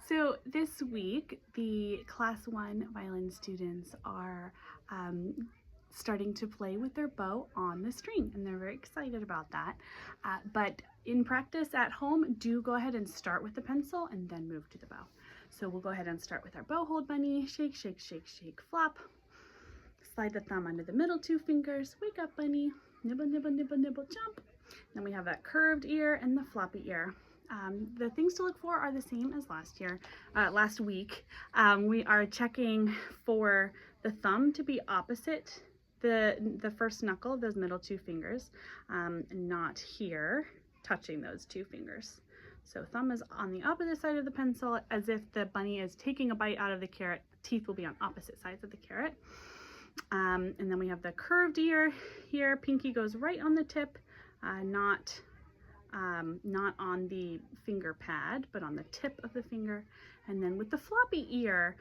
So this week, the Class 1 violin students are starting to play with their bow on the string, and they're very excited about that. But in practice at home, do go ahead and start with the pencil and then move to the bow. So we'll go ahead and start with our bow hold bunny. Shake, shake, shake, shake, flop. Slide the thumb under the middle 2 fingers. Wake up, bunny. Nibble, nibble, nibble, nibble, jump. Then we have that curved ear and the floppy ear. The things to look for are the same as last week. We are checking for the thumb to be opposite the first knuckle of those middle 2 fingers, not here, touching those 2 fingers. So thumb is on the opposite side of the pencil, as if the bunny is taking a bite out of the carrot. Teeth will be on opposite sides of the carrot. And then we have the curved ear here. Pinky goes right on the tip, not on the finger pad, but on the tip of the finger. And then with the floppy ear,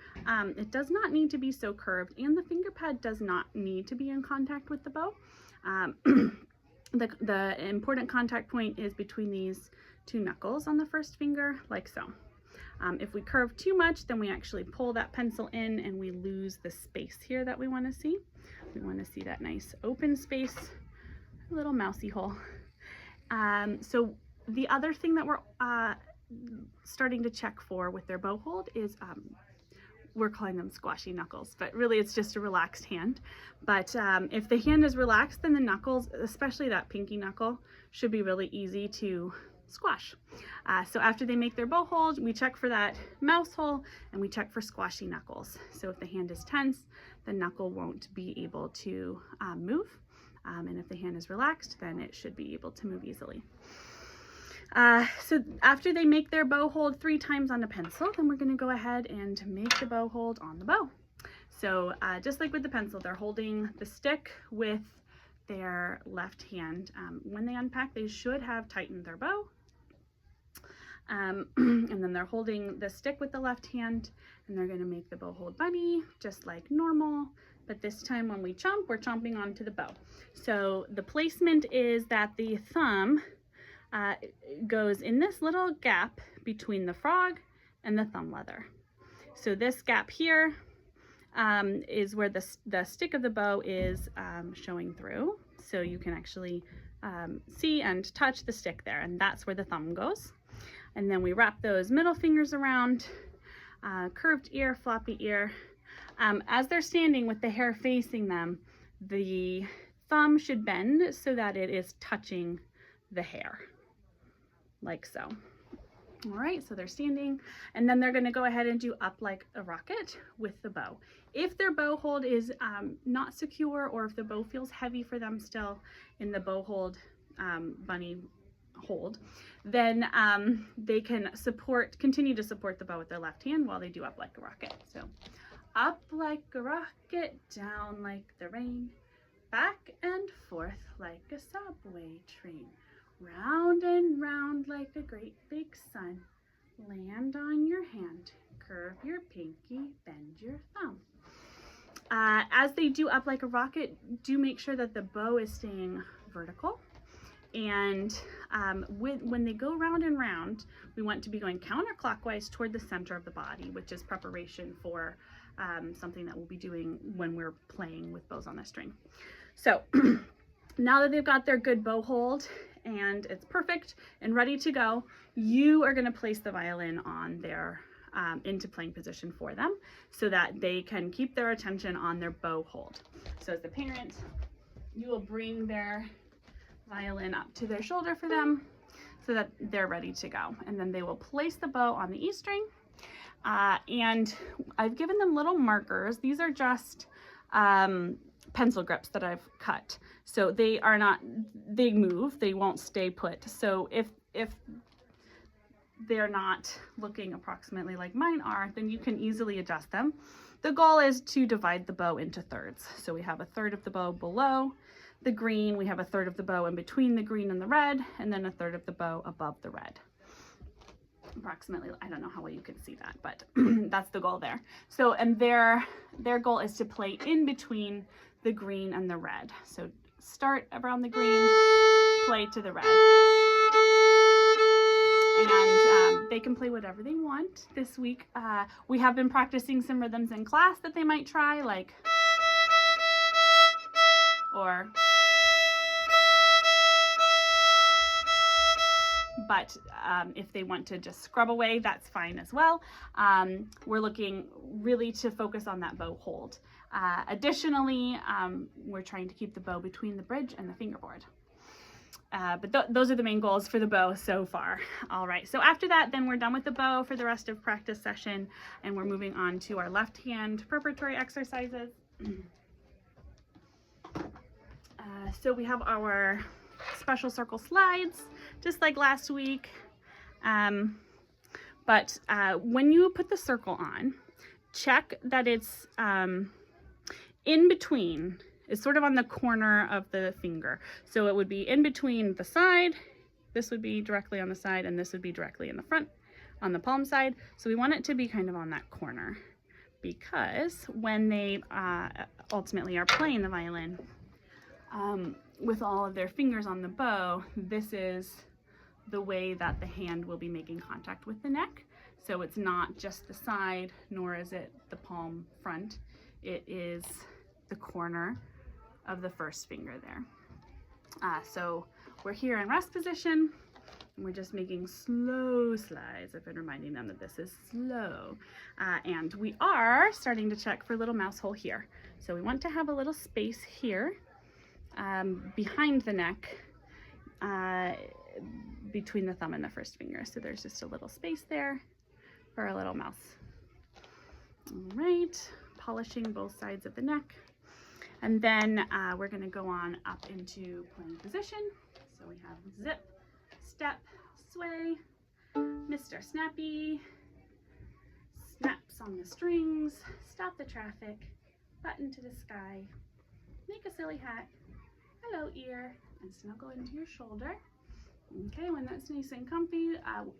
it does not need to be so curved, and the finger pad does not need to be in contact with the bow. The important contact point is between these 2 knuckles on the first finger, like so. If we curve too much, then we actually pull that pencil in and we lose the space here that we want to see. We want to see that nice open space, little mousy hole. So the other thing that we're starting to check for with their bow hold is, we're calling them squashy knuckles, but really it's just a relaxed hand. But if the hand is relaxed, then the knuckles, especially that pinky knuckle, should be really easy to squash. So after they make their bow hold, we check for that mouse hole and we check for squashy knuckles. So if the hand is tense, the knuckle won't be able to move. And if the hand is relaxed, then it should be able to move easily. So after they make their bow hold 3 times on the pencil, then we're going to go ahead and make the bow hold on the bow. So just like with the pencil, they're holding the stick with their left hand. When they unpack, they should have tightened their bow. And then they're holding the stick with the left hand, and they're going to make the bow hold bunny just like normal. But this time when we chomp, we're chomping onto the bow. So the placement is that the thumb goes in this little gap between the frog and the thumb leather. So this gap here is where the stick of the bow is showing through. So you can actually see and touch the stick there, and that's where the thumb goes. And then we wrap those middle fingers around, curved ear, floppy ear. As they're standing with the hair facing them, the thumb should bend so that it is touching the hair, like so. All right, so they're standing, and then they're going to go ahead and do up like a rocket with the bow. If their bow hold is not secure, or if the bow feels heavy for them still in the bow hold bunny hold, then they can continue to support the bow with their left hand while they do up like a rocket. So up like a rocket, down like the rain, back and forth like a subway train, round and round like a great big sun, land on your hand, curve your pinky, bend your thumb. As they do up like a rocket, do make sure that the bow is staying vertical. And when they go round and round, we want to be going counterclockwise toward the center of the body, which is preparation for something that we'll be doing when we're playing with bows on the string. So now that they've got their good bow hold and it's perfect and ready to go, you are going to place the violin on their into playing position for them so that they can keep their attention on their bow hold. So as the parent, you will bring their violin up to their shoulder for them so that they're ready to go. And then they will place the bow on the E string. And I've given them little markers. These are just pencil grips that I've cut. So they move, they won't stay put. So if they're not looking approximately like mine are, then you can easily adjust them. The goal is to divide the bow into thirds. So we have a third of the bow below the green, we have a third of the bow in between the green and the red, and then a third of the bow above the red. Approximately, I don't know how well you can see that, but that's the goal there. So, and their goal is to play in between the green and the red. So start around the green, play to the red. and they can play whatever they want. This week we have been practicing some rhythms in class that they might try, like, or, but if they want to just scrub away, that's fine as well. We're looking really to focus on that bow hold. Additionally, we're trying to keep the bow between the bridge and the fingerboard. But those are the main goals for the bow so far. All right, so after that, then we're done with the bow for the rest of practice session, and we're moving on to our left hand preparatory exercises. So we have our special circle slides, just like last week. But when you put the circle on, check that it's in between. It's sort of on the corner of the finger. So it would be in between the side. This would be directly on the side, and this would be directly in the front on the palm side. So we want it to be kind of on that corner, because when they ultimately are playing the violin with all of their fingers on the bow, this is the way that the hand will be making contact with the neck. So it's not just the side, nor is it the palm front. It is the corner of the first finger there. So we're here in rest position, and we're just making slow slides. I've been reminding them that this is slow. And we are starting to check for little mouse hole here. So we want to have a little space here behind the neck, between the thumb and the first finger. So there's just a little space there for a little mouse. All right, polishing both sides of the neck. And then we're gonna go on up into playing position. So we have zip, step, sway, Mr. Snappy, snaps on the strings, stop the traffic, button to the sky, make a silly hat, hello ear, and snuggle into your shoulder. Okay, when that's nice and comfy,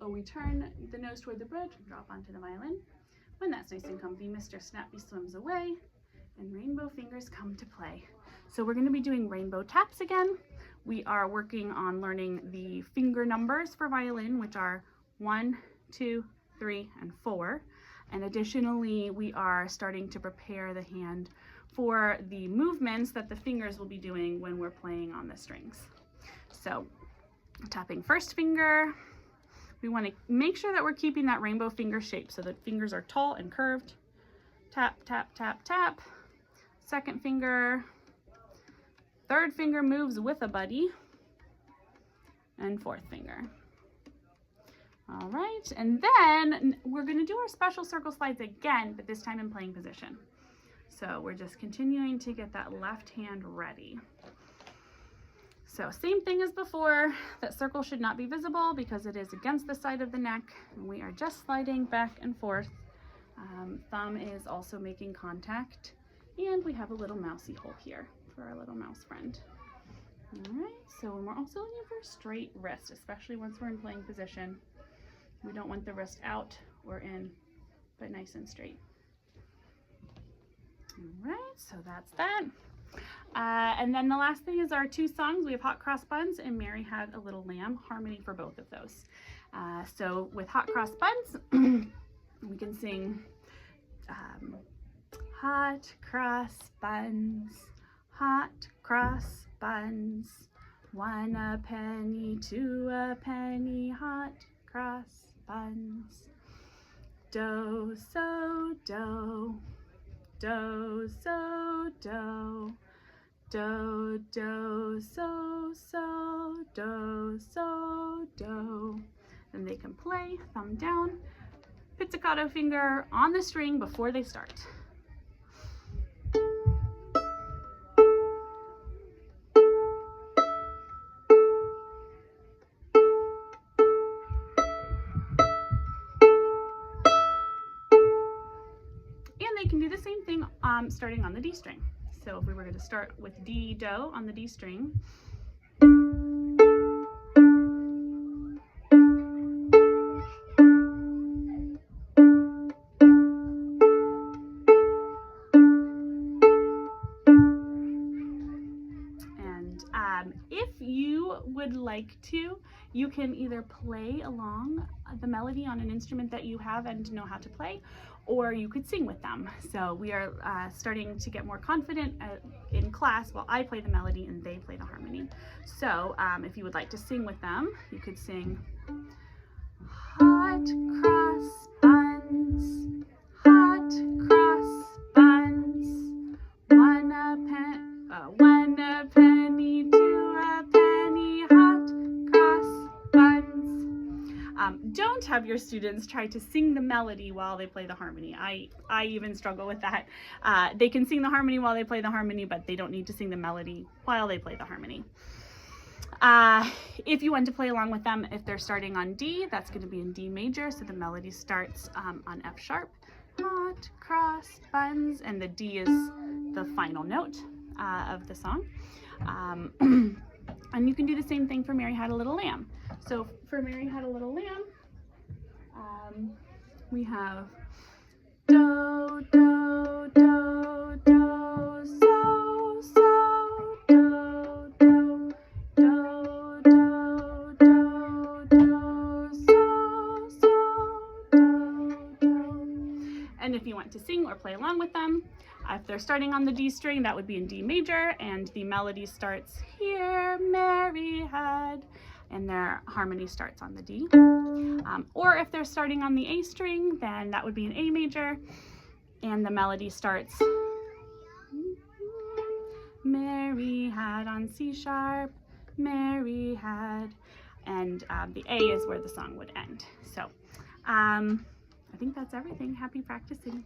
we turn the nose toward the bridge, drop onto the violin. When that's nice and comfy, Mr. Snappy swims away, and rainbow fingers come to play. So we're going to be doing rainbow taps again. We are working on learning the finger numbers for violin, which are 1, 2, 3, and 4. And additionally, we are starting to prepare the hand for the movements that the fingers will be doing when we're playing on the strings. So tapping first finger, we want to make sure that we're keeping that rainbow finger shape so that fingers are tall and curved. Tap, tap, tap, tap. Second finger, third finger moves with a buddy, and fourth finger. All right, and then we're going to do our special circle slides again, but this time in playing position. So we're just continuing to get that left hand ready. So same thing as before, that circle should not be visible because it is against the side of the neck, and we are just sliding back and forth. Thumb is also making contact, and we have a little mousy hole here for our little mouse friend. All right, so we're also looking for a straight wrist, especially once we're in playing position. We don't want the wrist out or in, but nice and straight. All right, so that's that. And then the last thing is our two songs. We have Hot Cross Buns and Mary Had a Little Lamb, harmony for both of those. So with Hot Cross Buns, we can sing hot cross buns, hot cross buns, 1 a penny, 2 a penny, hot cross buns. Do, so, do, do, so, do, do, do, so, so, do, so, do. Then they can play, thumb down, pizzicato finger on the string before they start. And they can do the same thing starting on the D string. So if we were going to start with D, do on the D string, if you would like to, You can either play along the melody on an instrument that you have and know how to play, or you could sing with them. So we are starting to get more confident in class while I play the melody and they play the harmony. So if you would like to sing with them, you could sing hot cross buns, hot cross buns, one a penny, two a penny, hot cross buns. Don't have your students try to sing the melody while they play the harmony. I even struggle with that. They can sing the harmony while they play the harmony, but they don't need to sing the melody while they play the harmony. If you want to play along with them, if they're starting on D, that's going to be in D major, so the melody starts on F sharp. Hot cross buns, and the D is the final note of the song. And you can do the same thing for Mary Had a Little Lamb. So for Mary Had a Little Lamb, we have do, do, do, do, so, so, do, do, do, do, do, do, so, so, do, do. And if you want to sing or play along with them, if they're starting on the D string, that would be in D major, and the melody starts here, Mary had, and their harmony starts on the D. Or if they're starting on the A string, then that would be in A major, and the melody starts Mary had on C sharp, Mary had, and the A is where the song would end. So I think that's everything. Happy practicing.